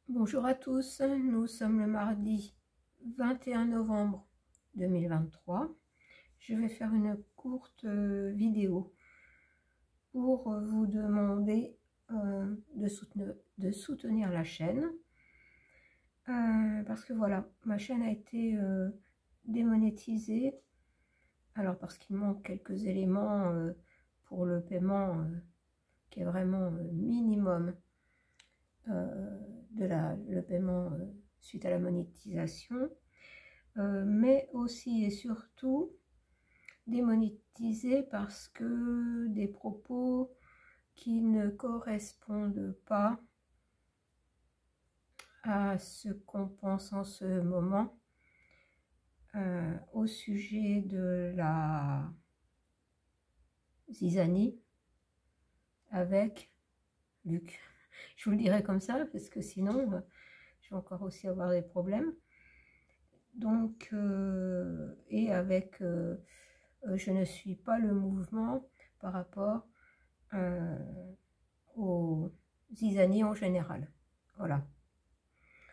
Bonjour à tous, nous sommes le mardi 21 novembre 2023. Je vais faire une courte vidéo pour vous demander de soutenir la chaîne. Parce que voilà, ma chaîne a été démonétisée. Alors parce qu'il manque quelques éléments pour le paiement qui est vraiment minimum. Le paiement suite à la monétisation, mais aussi et surtout démonétisé parce que des propos qui ne correspondent pas à ce qu'on pense en ce moment au sujet de la zizanie avec Luc. Je vous le dirai comme ça parce que sinon je vais encore aussi avoir des problèmes. Donc, et avec, je ne suis pas le mouvement par rapport aux zizanies en général. Voilà.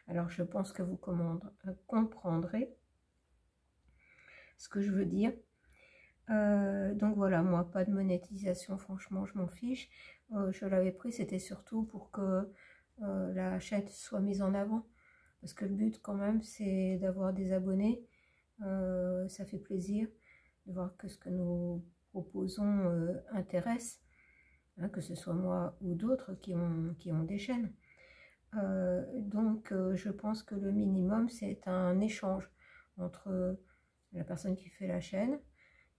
Alors, je pense que vous comprendrez ce que je veux dire. Donc voilà, moi, pas de monétisation, franchement, je m'en fiche. Je l'avais pris, c'était surtout pour que la chaîne soit mise en avant. Parce que le but, quand même, c'est d'avoir des abonnés. Ça fait plaisir de voir que ce que nous proposons intéresse, hein, que ce soit moi ou d'autres qui ont des chaînes. Donc, je pense que le minimum, c'est un échange entre la personne qui fait la chaîne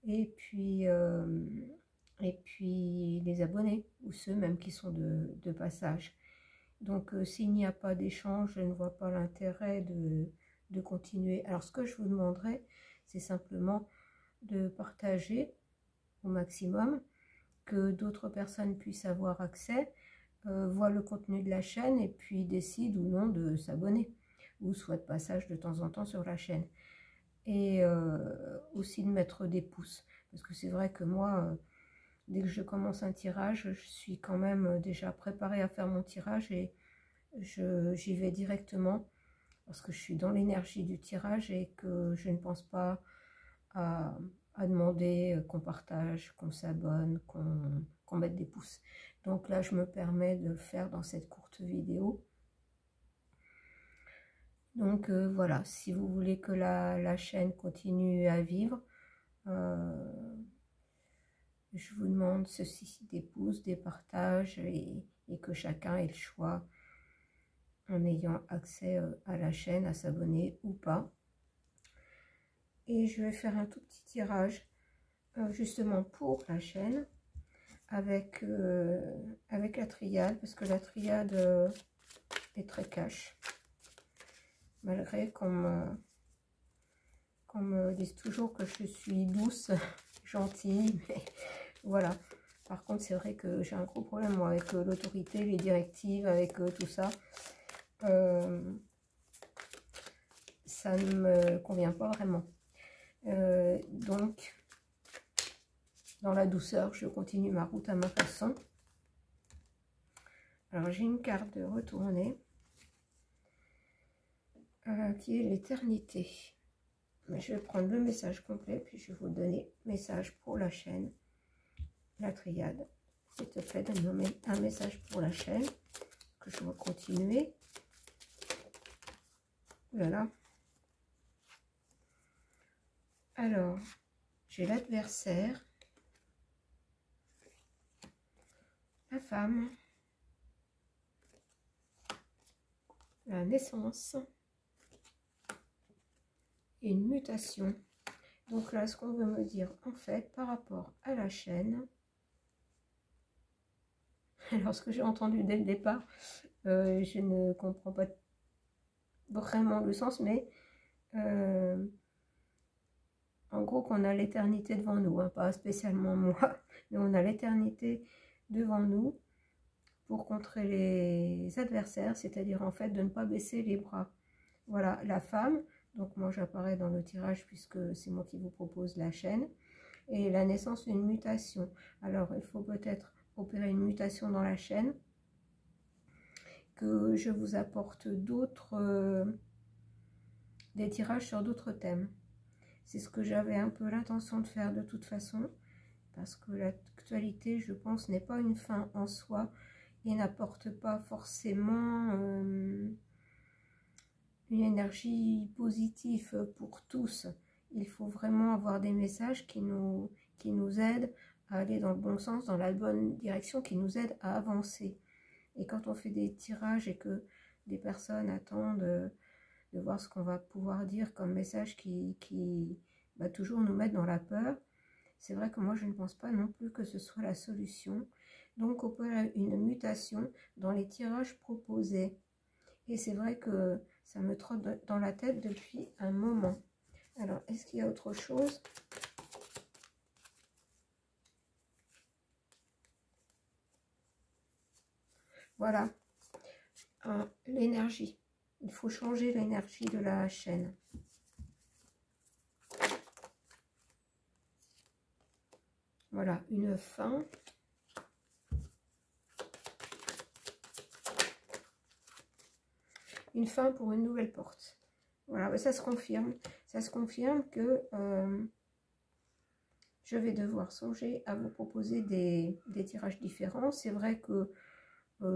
et puis les abonnés, ou ceux même qui sont de passage. Donc, s'il n'y a pas d'échange, je ne vois pas l'intérêt de continuer. Alors, ce que je vous demanderai, c'est simplement de partager au maximum, que d'autres personnes puissent avoir accès, voient le contenu de la chaîne et puis décident ou non de s'abonner, ou soit de passage de temps en temps sur la chaîne. Et aussi de mettre des pouces, parce que c'est vrai que moi, dès que je commence un tirage, je suis quand même déjà préparée à faire mon tirage et j'y vais directement parce que je suis dans l'énergie du tirage et que je ne pense pas à demander qu'on partage, qu'on s'abonne, qu'on mette des pouces. Donc là, je me permets de le faire dans cette courte vidéo. Donc voilà, si vous voulez que la chaîne continue à vivre, je vous demande ceci, des pouces, des partages et que chacun ait le choix en ayant accès à la chaîne, à s'abonner ou pas. Et je vais faire un tout petit tirage justement pour la chaîne avec la triade, parce que la triade est très cash, malgré qu'on me dise toujours que je suis douce, gentille, mais voilà. Par contre, c'est vrai que j'ai un gros problème moi, avec l'autorité, les directives, avec tout ça. Ça ne me convient pas vraiment. Donc, dans la douceur, je continue ma route à ma façon. Alors, j'ai une carte de retourner qui est l'éternité. Mais je vais prendre le message complet, puis je vais vous donner message pour la chaîne, la triade. S'il te plaît, donne-moi un message pour la chaîne, que je vais continuer. Voilà. Alors, j'ai l'adversaire, la femme, la naissance et une mutation. Donc là, ce qu'on veut me dire, en fait, par rapport à la chaîne, alors ce que j'ai entendu dès le départ, je ne comprends pas vraiment le sens, mais en gros qu'on a l'éternité devant nous, hein, pas spécialement moi, mais on a l'éternité devant nous pour contrer les adversaires, c'est-à-dire en fait de ne pas baisser les bras. Voilà, la femme, donc moi j'apparais dans le tirage puisque c'est moi qui vous propose la chaîne, et la naissance d'une mutation. Alors il faut peut-être opérer une mutation dans la chaîne, que je vous apporte d'autres, des tirages sur d'autres thèmes. C'est ce que j'avais un peu l'intention de faire de toute façon, parce que l'actualité, je pense, n'est pas une fin en soi et n'apporte pas forcément une énergie positive pour tous. Il faut vraiment avoir des messages qui nous aident à aller dans le bon sens, dans la bonne direction, qui nous aident à avancer. Et quand on fait des tirages et que des personnes attendent de voir ce qu'on va pouvoir dire comme message qui va toujours nous mettre dans la peur, c'est vrai que moi je ne pense pas non plus que ce soit la solution. Donc opérer une mutation dans les tirages proposés. Et c'est vrai que ça me trotte dans la tête depuis un moment. Alors, est-ce qu'il y a autre chose? Voilà, l'énergie. Il faut changer l'énergie de la chaîne. Voilà, une fin. Une fin pour une nouvelle porte. Voilà, ça se confirme. Ça se confirme que je vais devoir songer à vous proposer des tirages différents. C'est vrai que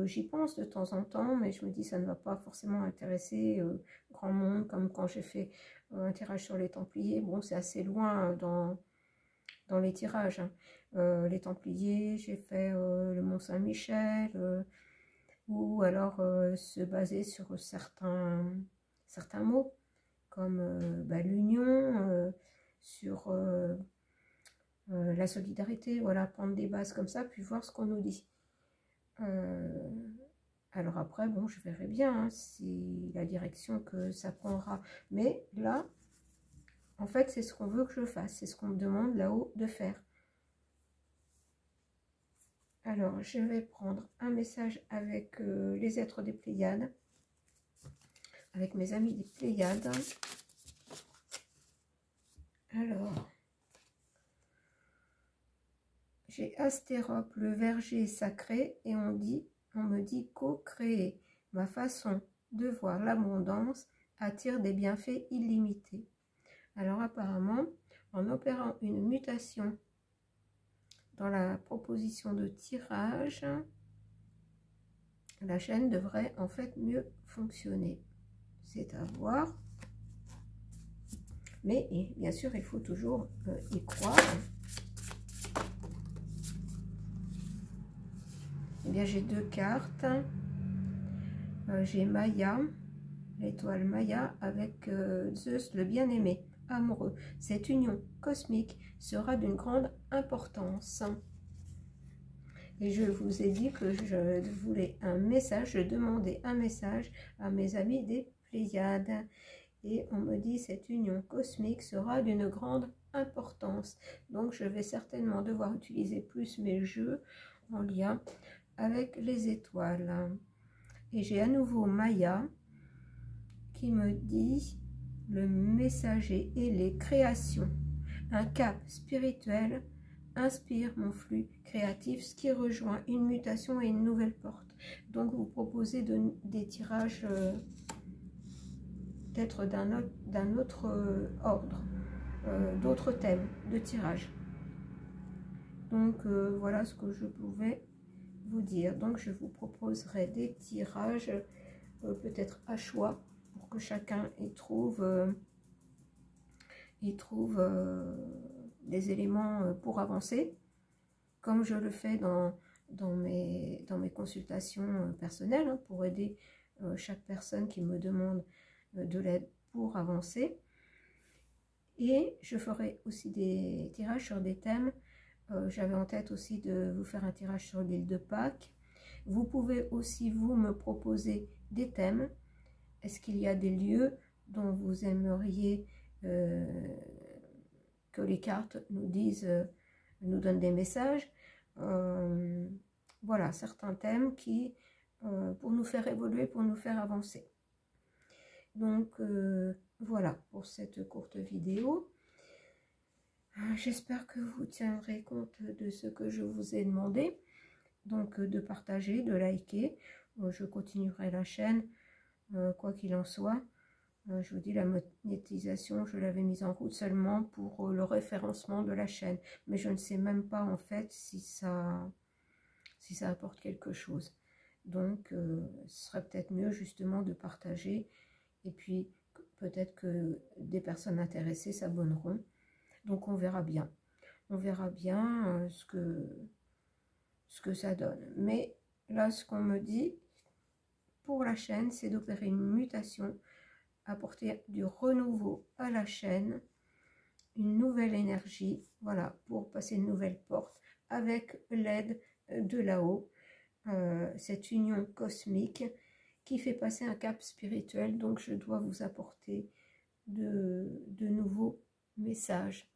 j'y pense de temps en temps, mais je me dis ça ne va pas forcément intéresser grand monde, comme quand j'ai fait un tirage sur les Templiers. Bon, c'est assez loin dans les tirages. Hein. Les Templiers, j'ai fait le Mont Saint-Michel, ou alors se baser sur certains mots, comme l'union, sur la solidarité, voilà, prendre des bases comme ça, puis voir ce qu'on nous dit. Alors après, bon, je verrai bien hein, si la direction que ça prendra. Mais là, en fait, c'est ce qu'on veut que je fasse. C'est ce qu'on me demande là-haut de faire. Alors, je vais prendre un message avec les êtres des Pléiades. Avec mes amis des Pléiades. Alors, j'ai Astérope, le verger sacré, et on me dit co-créer. Ma façon de voir l'abondance attire des bienfaits illimités. Alors apparemment, en opérant une mutation dans la proposition de tirage, la chaîne devrait en fait mieux fonctionner. C'est à voir. Mais bien sûr, il faut toujours y croire. Eh bien, j'ai deux cartes. J'ai Maya, l'étoile Maya, avec Zeus, le bien-aimé, amoureux. Cette union cosmique sera d'une grande importance. Et je vous ai dit que je voulais un message, je demandais un message à mes amis des Pléiades. Et on me dit cette union cosmique sera d'une grande importance. Donc je vais certainement devoir utiliser plus mes jeux en lien avec les étoiles. Et j'ai à nouveau Maya qui me dit le messager et les créations. Un cap spirituel inspire mon flux créatif, ce qui rejoint une mutation et une nouvelle porte. Donc vous proposez des tirages peut-être d'un autre ordre, d'autres thèmes de tirage. Donc voilà ce que je pouvais vous dire. Donc je vous proposerai des tirages peut-être à choix pour que chacun y trouve des éléments pour avancer, comme je le fais dans mes consultations personnelles, hein, pour aider chaque personne qui me demande de l'aide pour avancer. Et je ferai aussi des tirages sur des thèmes. J'avais en tête aussi de vous faire un tirage sur l'île de Pâques. Vous pouvez aussi, vous, me proposer des thèmes. Est-ce qu'il y a des lieux dont vous aimeriez que les cartes nous disent, nous donnent des messages? Voilà, certains thèmes qui, pour nous faire évoluer, pour nous faire avancer. Donc, voilà pour cette courte vidéo. J'espère que vous tiendrez compte de ce que je vous ai demandé. Donc, de partager, de liker. je continuerai la chaîne, quoi qu'il en soit. Je vous dis, la monétisation, je l'avais mise en route seulement pour le référencement de la chaîne. Mais je ne sais même pas en fait si ça apporte quelque chose. Donc, ce serait peut-être mieux justement de partager. Et puis, peut-être que des personnes intéressées s'abonneront. Donc, on verra bien. On verra bien ce que ça donne. Mais là, ce qu'on me dit pour la chaîne, c'est d'opérer une mutation, apporter du renouveau à la chaîne, une nouvelle énergie, voilà, pour passer une nouvelle porte avec l'aide de là-haut, cette union cosmique qui fait passer un cap spirituel. Donc je dois vous apporter de nouveaux messages.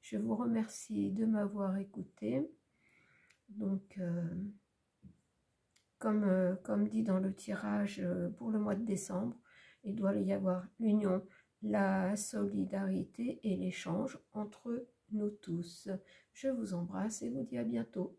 Je vous remercie de m'avoir écouté. Donc comme dit dans le tirage pour le mois de décembre, il doit y avoir l'union, la solidarité et l'échange entre nous tous. Je vous embrasse et vous dis à bientôt.